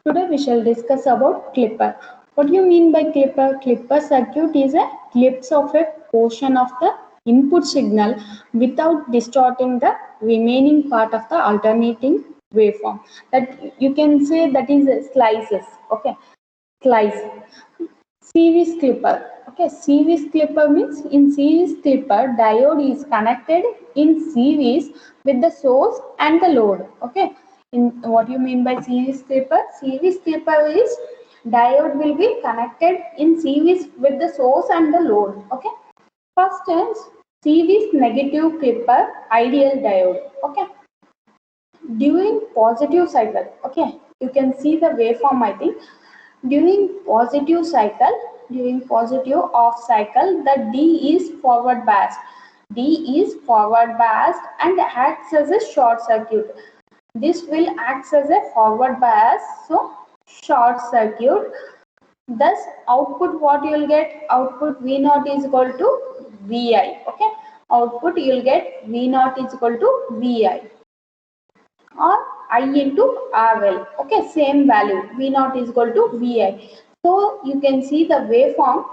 Today we shall discuss about clipper. What do you mean by clipper? Clipper circuit is a clips of a portion of the input signal without distorting the remaining part of the alternating waveform. That you can say that is slices. Okay, slice. Series clipper. Okay, series clipper means in series clipper diode is connected in series with the source and the load. Okay, in what you mean by series clipper? Series clipper is diode will be connected in series with the source and the load. Okay, first is series negative clipper ideal diode. Okay, during positive cycle. Okay, you can see the waveform. I think during positive cycle, during positive off cycle, the D is forward biased. D is forward biased and acts as a short circuit. This will act as a forward bias, so short circuit. Thus output what you will get, output V naught is equal to Vi. Okay, output you will get V naught is equal to Vi or I into RL. Okay, same value. V naught is equal to Vi. So you can see the waveform.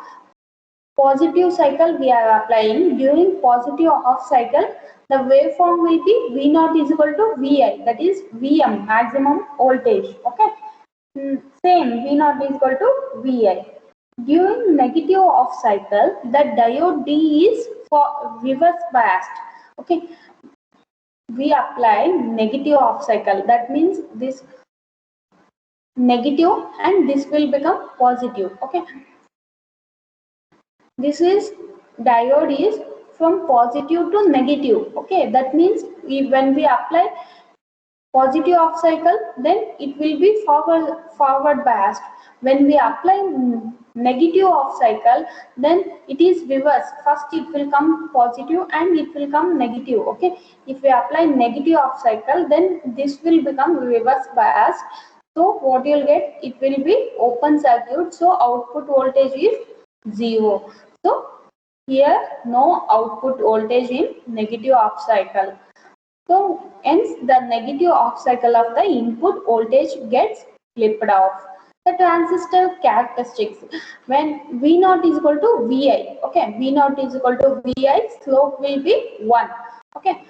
Positive cycle we are applying. During positive off cycle, the waveform will be V naught is equal to Vi. That is Vm, maximum voltage. Okay. Same V naught is equal to Vi. During negative off cycle, the diode D is for reverse biased. Okay, we apply negative off cycle. That means this negative and this will become positive. Okay, this is diode is from positive to negative. Okay, that means when we apply positive off cycle, then it will be forward biased. When we apply negative off cycle, then it is reverse. First it will come positive and it will come negative. Okay, if we apply negative off cycle, then this will become reverse bias. So what you'll get, it will be open circuit, so output voltage is 0. So here no output voltage in negative off cycle. So hence the negative off cycle of the input voltage gets clipped off. The transistor characteristics, when V naught is equal to Vi, okay, V naught is equal to Vi, slope will be 1. Okay,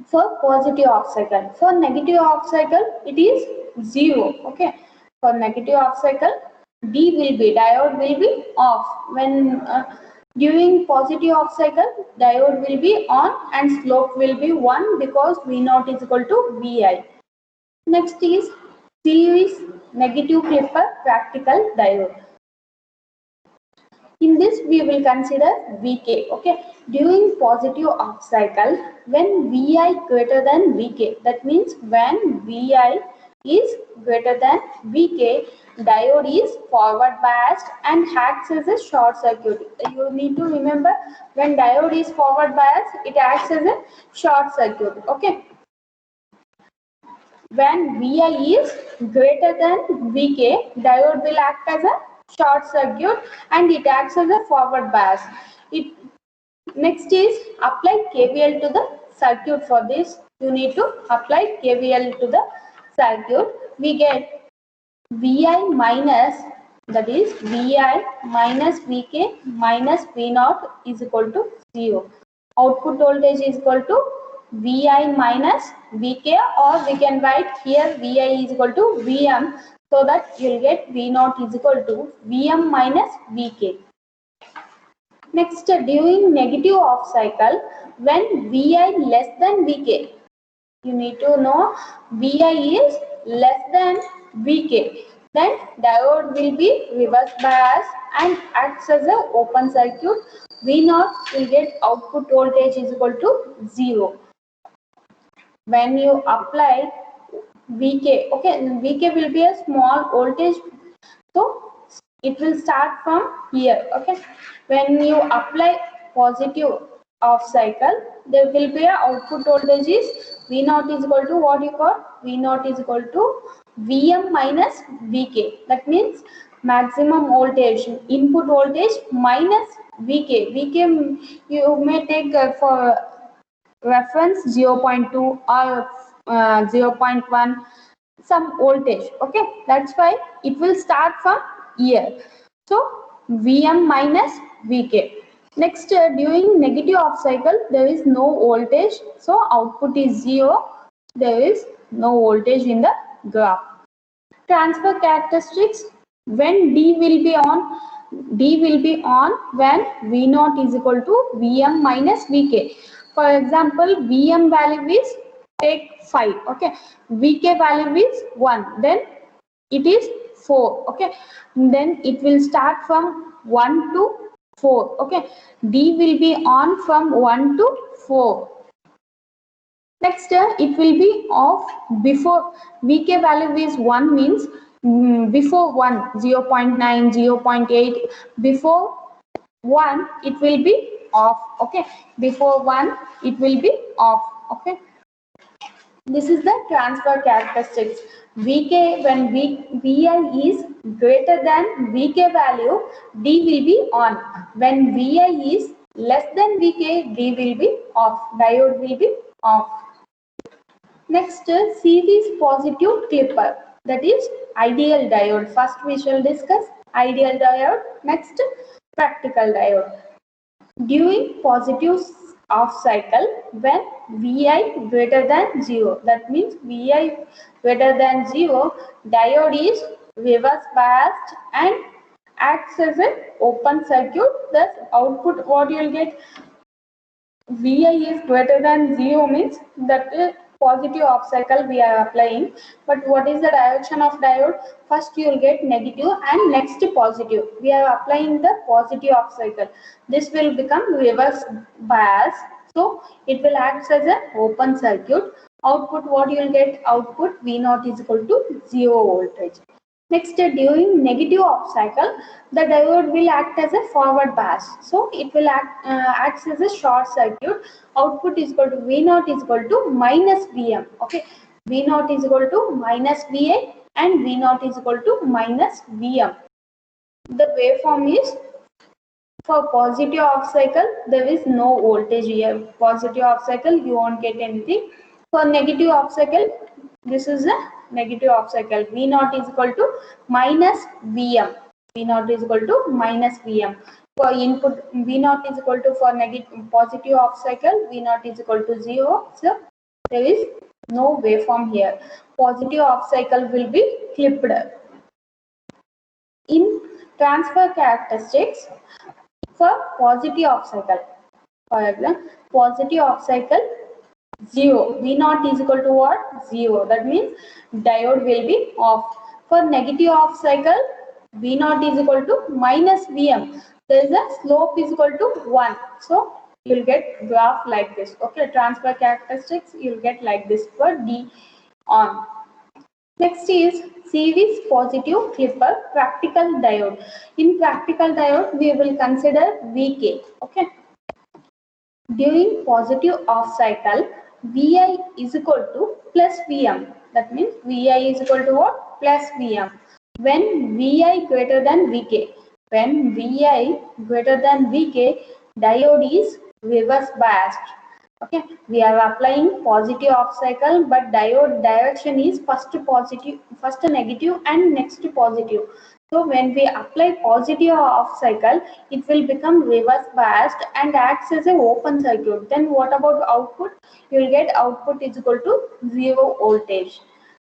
for positive off cycle. For negative off cycle, it is 0. Okay, for negative off cycle, D will be, diode will be off. When during positive off cycle, diode will be on and slope will be 1 because V naught is equal to Vi. Next is series negative clipper practical diode. In this, we will consider Vk. Okay, during positive off cycle, when Vi greater than Vk, that means when Vi is greater than Vk, diode is forward biased and acts as a short circuit. You need to remember, when diode is forward biased, it acts as a short circuit. Okay, when Vi is greater than Vk, diode will act as a short circuit and it acts as a forward bias. Next is apply KVL to the circuit. For this, you need to apply KVL to the circuit. We get Vi minus, that is Vi minus Vk minus V naught is equal to 0. Output voltage is equal to Vi minus Vk, or we can write here Vi is equal to Vm, so that you will get V naught is equal to Vm minus Vk. Next, during negative off cycle, when Vi less than Vk, you need to know Vi is less than Vk, then diode will be reverse bias and acts as an open circuit. V naught will get output voltage is equal to 0. When you apply Vk, okay, Vk will be a small voltage, so it will start from here. Okay, when you apply positive off cycle, there will be a output voltage is V naught is equal to what you call, V naught is equal to Vm minus Vk. That means maximum voltage, input voltage minus Vk. Vk you may take for reference 0.2 or 0.1. some voltage. Okay, that's why it will start from here. So Vm minus Vk. Next, during negative off cycle, there is no voltage, so output is 0. There is no voltage in the graph. Transfer characteristics, when D will be on, D will be on when V naught is equal to Vm minus Vk. For example, Vm value is take 5, okay, Vk value is 1, then it is 4, okay, then it will start from 1 to 4, okay, D will be on from 1 to 4. Next, it will be off before Vk value is 1 means before 1, 0 0.9, 0 0.8, before 1 it will be off, okay, before 1 it will be off, okay. This is the transfer characteristics. Vk, when Vi is greater than Vk value, D will be on. When Vi is less than Vk, D will be off. Diode will be off. Next, series positive clipper, that is ideal diode. First we shall discuss ideal diode. Next, practical diode. During positive off cycle, when Vi greater than 0, that means Vi greater than 0, diode is reverse biased and acts as an open circuit. Thus output what you will get, Vi is greater than 0 means that positive off cycle we are applying. But what is the direction of diode? First you will get negative and next positive. We are applying the positive off cycle. This will become reverse bias. So it will act as an open circuit. Output what you will get? Output V naught is equal to 0 voltage. Next, during negative off cycle, the diode will act as a forward bias. So it will acts as a short circuit. Output is equal to V naught is equal to minus Vm. Okay, V naught is equal to minus Va and V naught is equal to minus Vm. The waveform is, for positive off cycle, there is no voltage here. Positive off cycle, you won't get anything. For negative off cycle, this is a negative off cycle. V naught is equal to minus Vm. V naught is equal to minus Vm. For input, V naught is equal to, for negative positive off cycle, V naught is equal to 0. So there is no waveform here. Positive off cycle will be clipped. In transfer characteristics, for positive off cycle, for example, positive off cycle 0, V naught is equal to what? 0. That means diode will be off. For negative off cycle, V naught is equal to minus Vm. There is a slope is equal to 1. So you will get graph like this. Okay, transfer characteristics you will get like this for D on. Next is series positive clipper practical diode. In practical diode, we will consider Vk. Okay. During positive off cycle, Vi is equal to plus Vm. That means Vi is equal to what? Plus Vm. When Vi greater than Vk. When Vi greater than Vk, diode is reverse biased. Okay, we are applying positive off cycle, but diode direction is first positive, first negative and next positive. So when we apply positive off cycle, it will become reverse biased and acts as an open circuit. Then what about output? You will get output is equal to 0 voltage.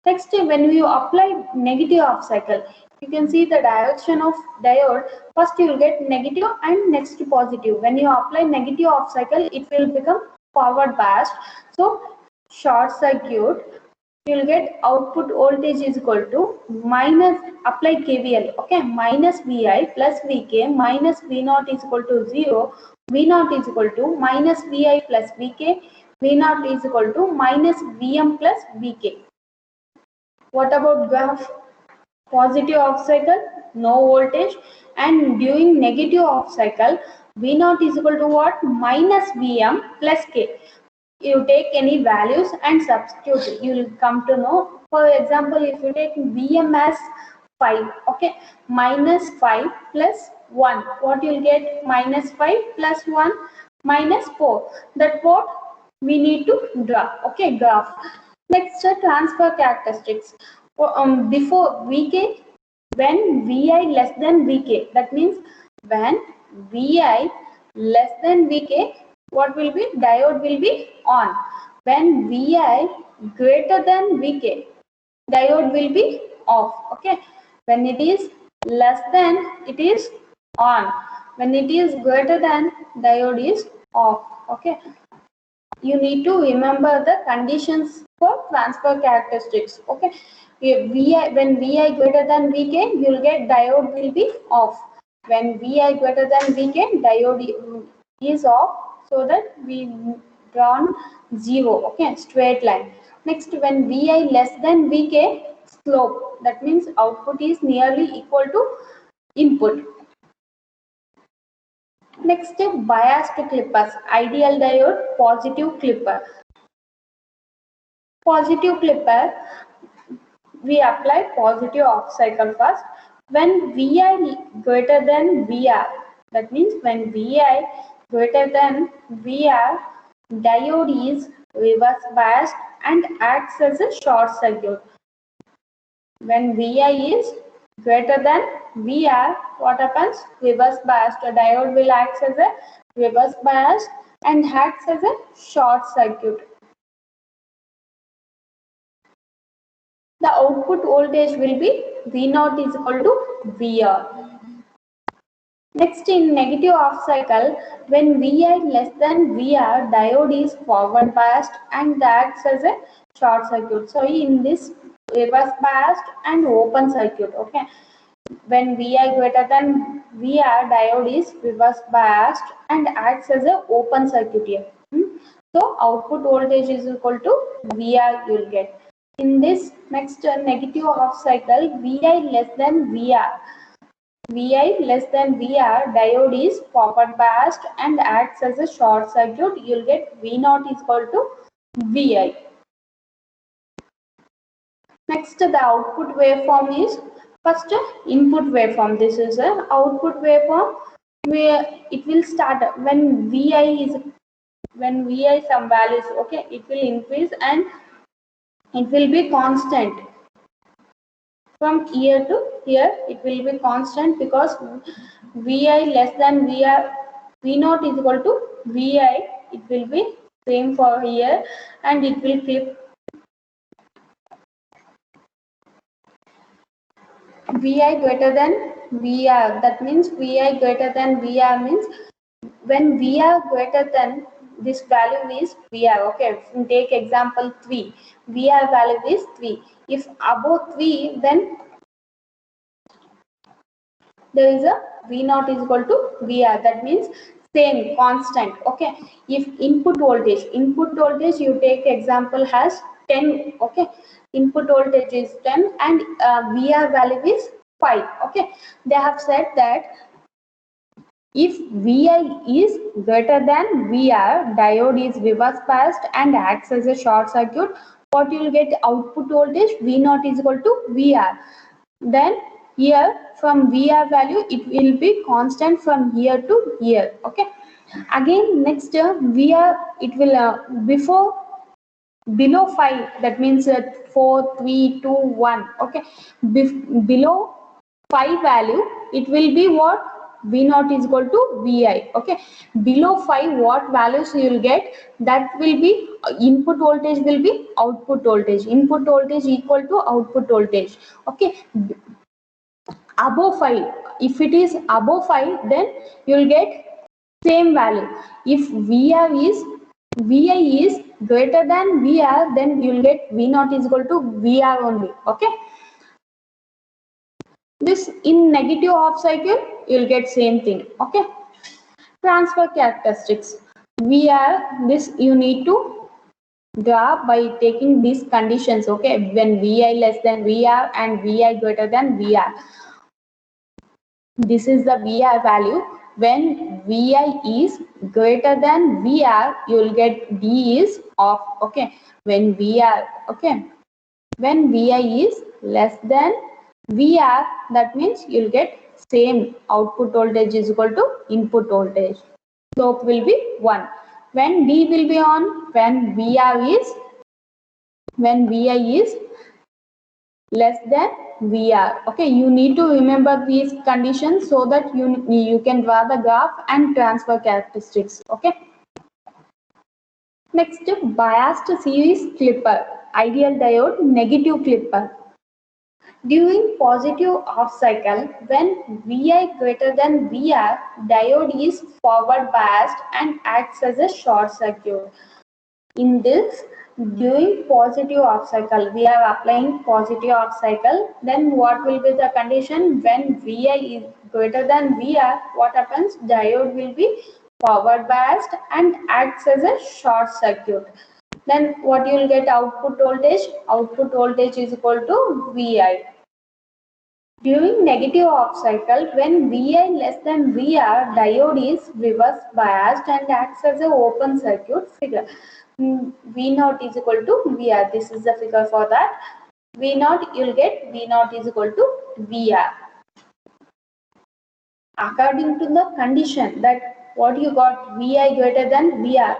Next, when you apply negative off cycle, you can see the direction of diode. First you will get negative and next positive. When you apply negative off cycle, it will become forward biased. So short circuit, you will get output voltage is equal to minus, apply KVL, okay, minus Vi plus Vk minus V naught is equal to 0, V naught is equal to minus Vi plus Vk, V naught is equal to minus Vm plus Vk. What about graph? Positive off cycle, no voltage, and during negative off cycle, V naught is equal to what? Minus Vm plus K. You take any values and substitute, you will come to know. For example, if you take Vm as 5, okay, minus 5 plus 1, what you will get? Minus 5 plus 1 minus 4. That what we need to draw, okay, graph. Next, transfer characteristics. before Vk, when Vi less than Vk, that means when Vi less than Vk, what will be? Diode will be on. When Vi greater than Vk, diode will be off. Okay, when it is less than, it is on. When it is greater than, diode is off. Okay, you need to remember the conditions for transfer characteristics. Okay, if when Vi greater than Vk, you will get diode will be off. When Vi greater than Vk, diode is off, so that we drawn 0. Okay, straight line. Next, when Vi less than Vk, slope, that means output is nearly equal to input. Next, biased clippers, ideal diode, positive clipper. Positive clipper, we apply positive off cycle first. When Vi greater than Vr, that means when Vi greater than Vr, diode is reverse biased and acts as a short circuit. When Vi is greater than Vr, what happens? Reverse biased. A diode will act as a reverse biased and acts as a short circuit. The output voltage will be V0 is equal to Vr. Next, in negative off cycle, when Vi less than Vr, diode is forward biased and acts as a short circuit. So in this reverse biased and open circuit. Okay, when Vi greater than Vr, diode is reverse biased and acts as a open circuit here. So output voltage is equal to Vr you will get. In this next negative off cycle, Vi less than Vr. Vi less than Vr, diode is forward biased and acts as a short circuit. You will get V0 is equal to Vi. Next, the output waveform is first input waveform. This is a output waveform where it will start when Vi is some values. Okay, it will increase and it will be constant. From here to here, it will be constant because Vi less than Vr, V0 is equal to Vi. It will be same for here, and it will keep Vi greater than Vr. That means Vi greater than Vr means when Vr greater than this value is Vr. Okay, take example 3. Vr value is 3. If above 3, then there is a V0 is equal to Vr. That means same constant. Okay, if input voltage you take example has 10. Okay, input voltage is 10 and Vr value is 5. Okay, they have said that if Vi is greater than Vr, diode is reverse biased and acts as a short circuit, what you will get output voltage V0 is equal to Vr. Then here from Vr value it will be constant from here to here. Okay, again next Vr it will before below 5, that means 4 3 2 1. Okay, below 5 value it will be what? V0 is equal to Vi. Okay, below 5 what values you will get? That will be input voltage will be output voltage, input voltage equal to output voltage. Okay, above 5, if it is above 5, then you will get same value. If Vi is greater than Vr, then you will get V0 is equal to Vr only. Okay, this in negative off cycle you will get same thing. Okay, transfer characteristics, Vr, this you need to draw by taking these conditions. Okay, when Vi less than Vr and Vi greater than Vr, this is the Vr value. When Vi is greater than Vr, you will get D is off. Okay, when Vr, okay, when Vi is less than Vr, that means you will get same output voltage is equal to input voltage. Slope will be 1. When D will be on, when Vi is less than VR. Okay, you need to remember these conditions so that you can draw the graph and transfer characteristics. Okay. Next, biased series clipper, ideal diode, negative clipper. During positive off cycle, when Vi greater than VR, diode is forward biased and acts as a short circuit. In this, during positive off cycle, we are applying positive off cycle. Then what will be the condition? When Vi is greater than VR, what happens? Diode will be forward biased and acts as a short circuit. Then what you will get output voltage? Output voltage is equal to Vi. During negative off cycle, when Vi less than VR, diode is reverse biased and acts as an open circuit figure. V0 is equal to VR. This is the figure for that. V0, you'll get V0 is equal to VR. According to the condition that what you got, Vi greater than VR.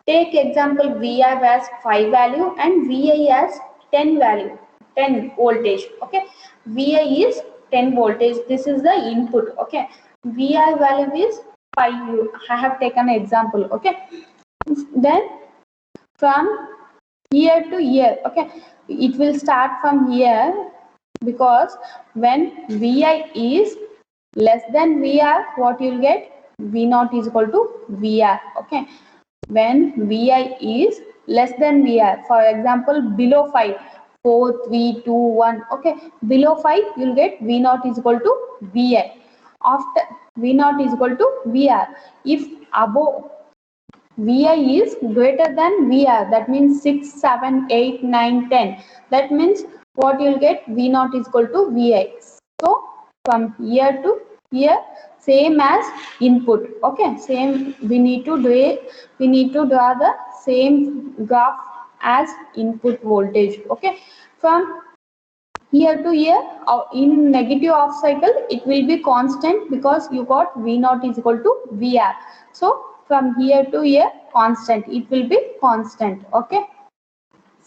Take example, VR has 5 value and Vi has 10 value, 10 voltage. Okay, Vi is 10 voltage. This is the input. Okay, Vi value is 5. I have taken an example. Okay, then from here to here. Okay, it will start from here because when Vi is less than VR, what you will get? V0 is equal to VR. Okay, when Vi is less than VR, for example, below 5, 4, 3, 2, 1. Okay, below 5, you will get V0 is equal to Vi. After V0 is equal to VR. If above Vi is greater than VR, that means 6, 7, 8, 9, 10. That means what you will get? V0 is equal to Vi. So from here to here, same as input. Okay, same. We need to draw the same graph as input voltage. Okay, from here to here, in negative off cycle, it will be constant because you got V0 is equal to VR. So from here to here, constant. It will be constant. Okay.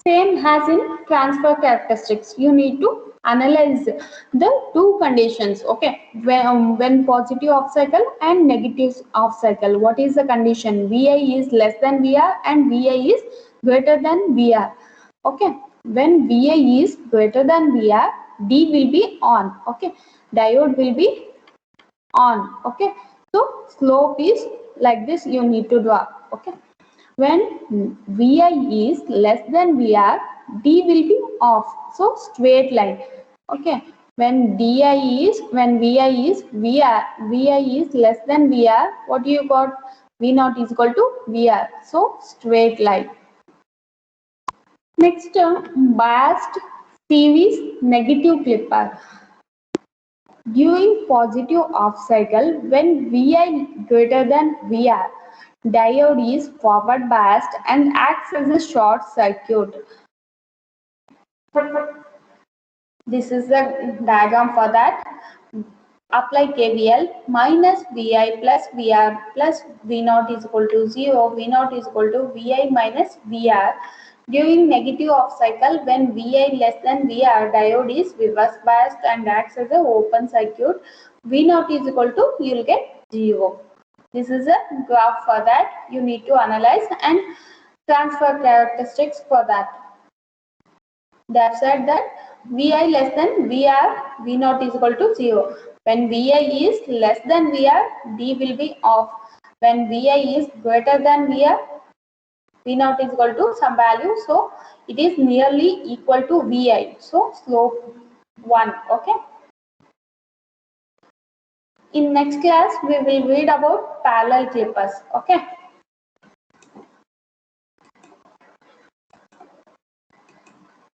Same as in transfer characteristics. You need to analyze the two conditions. Okay. When positive off cycle and negative off cycle. What is the condition? Vi is less than VR and Vi is greater than VR. Okay, when Vi is greater than VR, D will be on. Okay, diode will be on. Okay, so slope is like this. You need to draw. Okay, when Vi is less than VR, D will be off. So straight line. Okay, when Vi is VR, Vi is less than VR. What you got? V0 is equal to VR. So straight line. Next, biased series negative clipper. During positive off cycle, when Vi greater than VR, diode is forward biased and acts as a short circuit. This is the diagram for that. Apply KVL minus Vi plus VR plus V0 is equal to 0. V0 is equal to Vi minus VR. During negative off cycle, when Vi less than VR, diode is reverse biased and acts as an open circuit. V0 is equal to, you will get 0. This is a graph for that. You need to analyze and transfer characteristics for that. They have said that Vi less than VR, V0 is equal to 0. When Vi is less than VR, D will be off. When Vi is greater than VR, V0 is equal to some value. So it is nearly equal to Vi. So slope 1. Okay. In next class, we will read about parallel clippers. Okay.